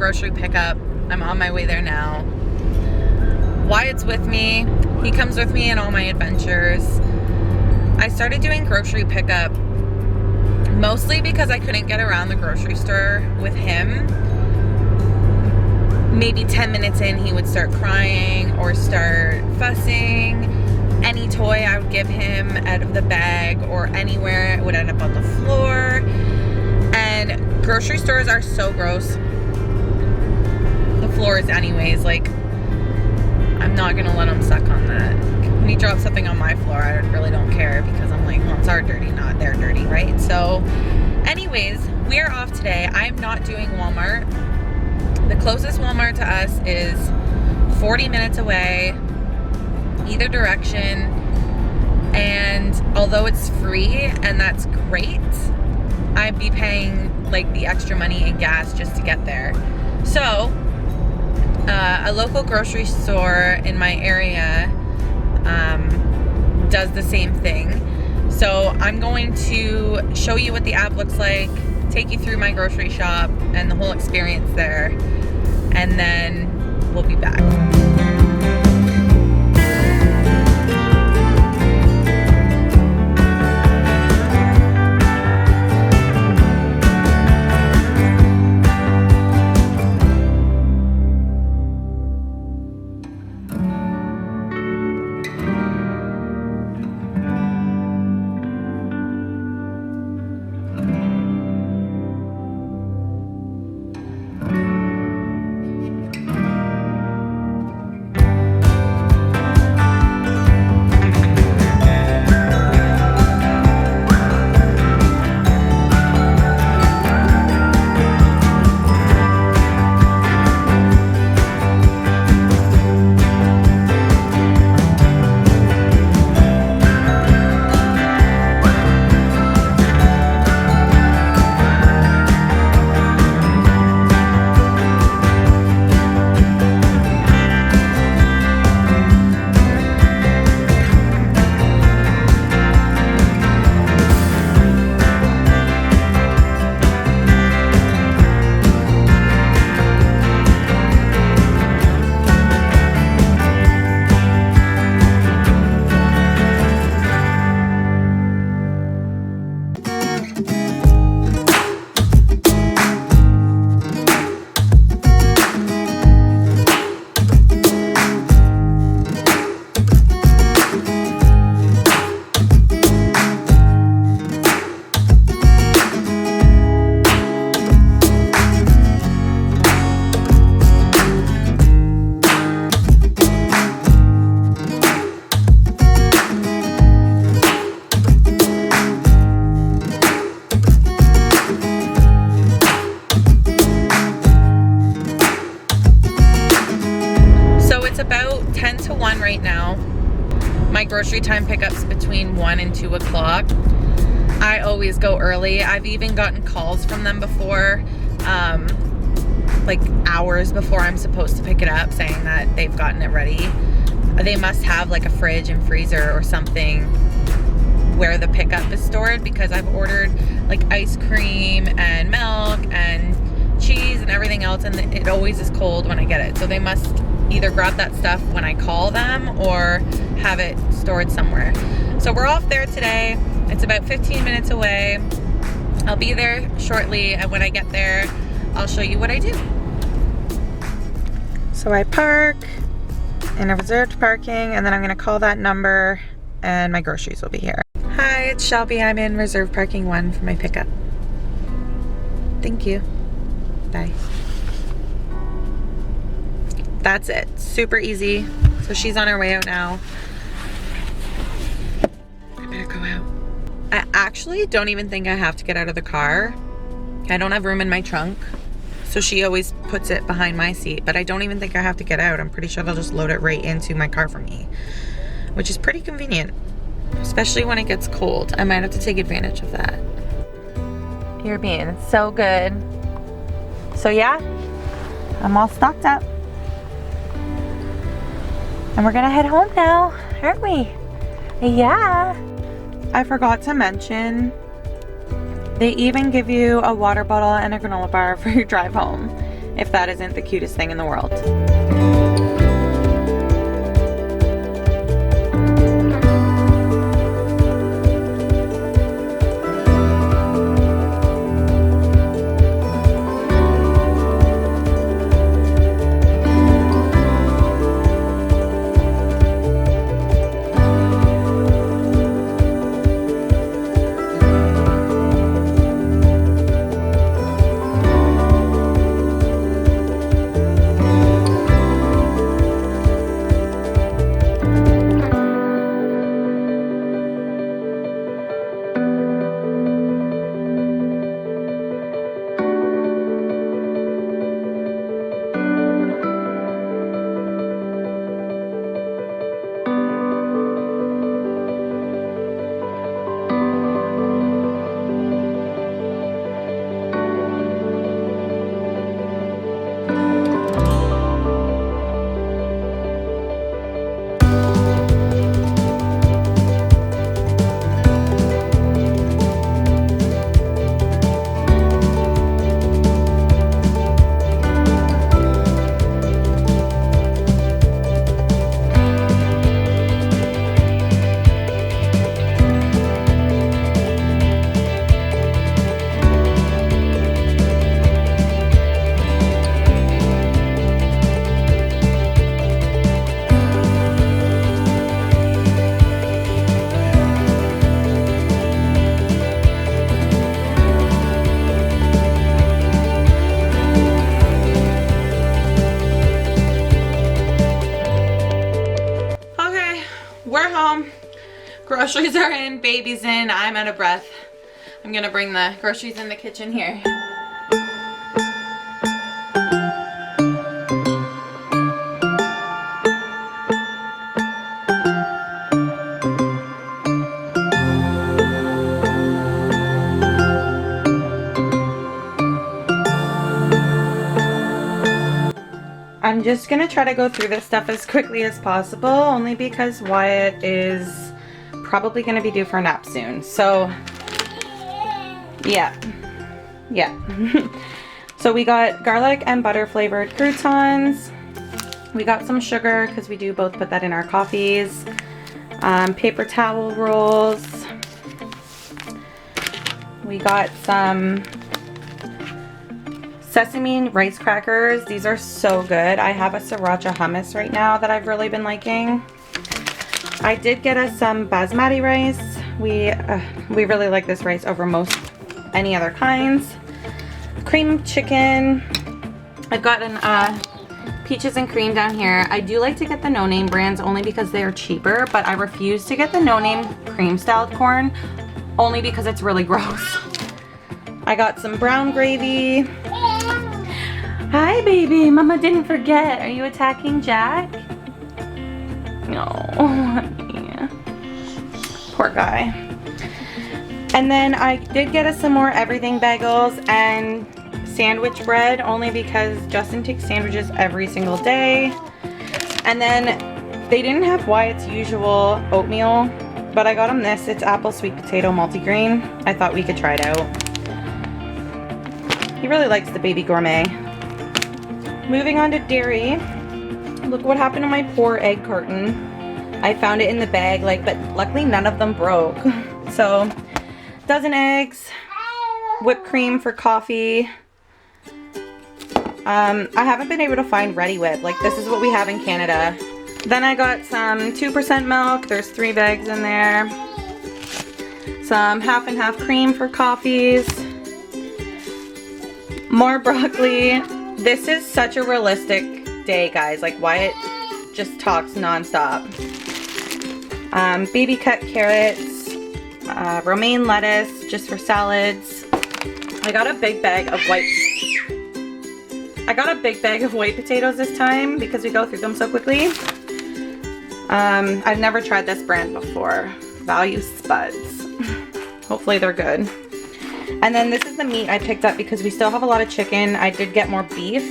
grocery pickup. I'm on my way there now. Wyatt's with me. He comes with me in all my adventures. I started doing grocery pickup mostly because I couldn't get around the grocery store with him. Maybe 10 minutes in, he would start crying or start fussing. Any toy I would give him out of the bag or anywhere, it would end up on the floor. And grocery stores are so gross. The floors anyways, like, I'm not gonna let him suck on that. When he drops something on my floor, I really don't care because I'm like, well, it's our dirty, not their dirty, right? So anyways, we're off today. I'm not doing Walmart. The closest Walmart to us is 40 minutes away, either direction. And although it's free and that's great, I'd be paying like the extra money in gas just to get there. So a local grocery store in my area does the same thing. So I'm going to show you what the app looks like, take you through my grocery shop and the whole experience there, and then we'll be back. Right now, my grocery time pickups between 1 and 2 o'clock. I always go early. I've even gotten calls from them before, like hours before I'm supposed to pick it up, saying that they've gotten it ready. They must have like a fridge and freezer or something where the pickup is stored, because I've ordered like ice cream and milk and cheese and everything else, and it always is cold when I get it. So they must either grab that stuff when I call them or have it stored somewhere. So we're off there today. It's about 15 minutes away. I'll be there shortly, and when I get there, I'll show you what I do. So I park in a reserved parking, and then I'm gonna call that number and my groceries will be here. Hi, it's Shelby. I'm in reserved parking 1 for my pickup. Thank you. Bye. That's it. Super easy. So she's on her way out now. I better go out. I actually don't even think I have to get out of the car. I don't have room in my trunk, so she always puts it behind my seat, but I don't even think I have to get out. I'm pretty sure they'll just load it right into my car for me, which is pretty convenient, especially when it gets cold. I might have to take advantage of that. You're being so good. So yeah, I'm all stocked up. And we're gonna head home now, aren't we? Yeah. I forgot to mention, they even give you a water bottle and a granola bar for your drive home. if that isn't the cutest thing in the world. We're home. Groceries are in, baby's in, I'm out of breath. I'm gonna bring the groceries in the kitchen here. I'm just gonna try to go through this stuff as quickly as possible, only because Wyatt is probably gonna be due for a nap soon. So, yeah. So we got garlic and butter flavored croutons. We got some sugar, because we do both put that in our coffees. Paper towel rolls. We got some sesame rice crackers. These are so good. I have a sriracha hummus right now that I've really been liking. I did get us some basmati rice. We really like this rice over most any other kinds. Cream chicken. I've gotten peaches and cream down here. I do like to get the no-name brands only because they are cheaper, but I refuse to get the no-name cream styled corn only because it's really gross. I got some brown gravy. Hi, baby. Mama didn't forget. Are you attacking Jack? No. Yeah. Poor guy. And then I did get us some more everything bagels and sandwich bread, only because Justin takes sandwiches every single day. And then they didn't have Wyatt's usual oatmeal, but I got him this. It's apple sweet potato multigrain. I thought we could try it out. He really likes the baby gourmet. Moving on to dairy. Look what happened to my poor egg carton. I found it in the bag, but luckily none of them broke. So, dozen eggs, whipped cream for coffee. I haven't been able to find Ready Whip. This is what we have in Canada. Then I got some 2% milk. There's 3 bags in there. Some half and half cream for coffees. More broccoli. This is such a realistic day, guys. Wyatt just talks nonstop. Baby cut carrots, romaine lettuce just for salads. I got a big bag of white potatoes this time because we go through them so quickly. I've never tried this brand before. Value Spuds. Hopefully they're good. And then this is the meat I picked up because we still have a lot of chicken. I did get more beef.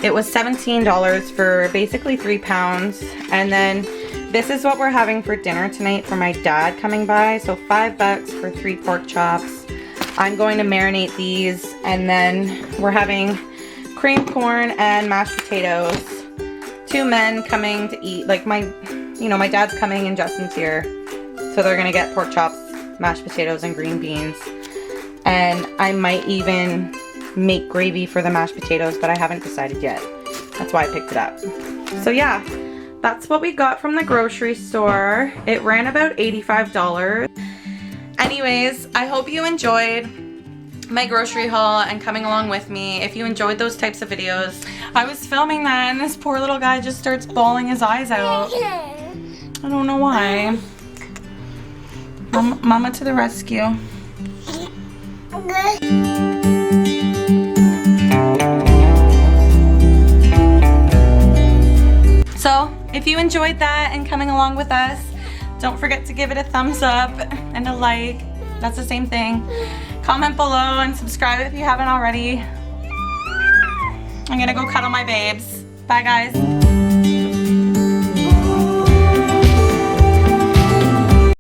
It was $17 for basically 3 pounds. And then this is what we're having for dinner tonight for my dad coming by. So $5 for 3 pork chops. I'm going to marinate these, and then we're having cream corn and mashed potatoes. 2 men coming to eat. Like my dad's coming and Justin's here. So they're gonna get pork chops, mashed potatoes, and green beans. And I might even make gravy for the mashed potatoes, but I haven't decided yet. That's why I picked it up. So yeah, that's what we got from the grocery store. It ran about $85. Anyways, I hope you enjoyed my grocery haul and coming along with me. If you enjoyed those types of videos, I was filming that and this poor little guy just starts bawling his eyes out. I don't know why. Mama to the rescue. So, if you enjoyed that and coming along with us, don't forget to give it a thumbs up and a like. That's the same thing. Comment below and subscribe if you haven't already. I'm gonna go cuddle my babes. Bye guys.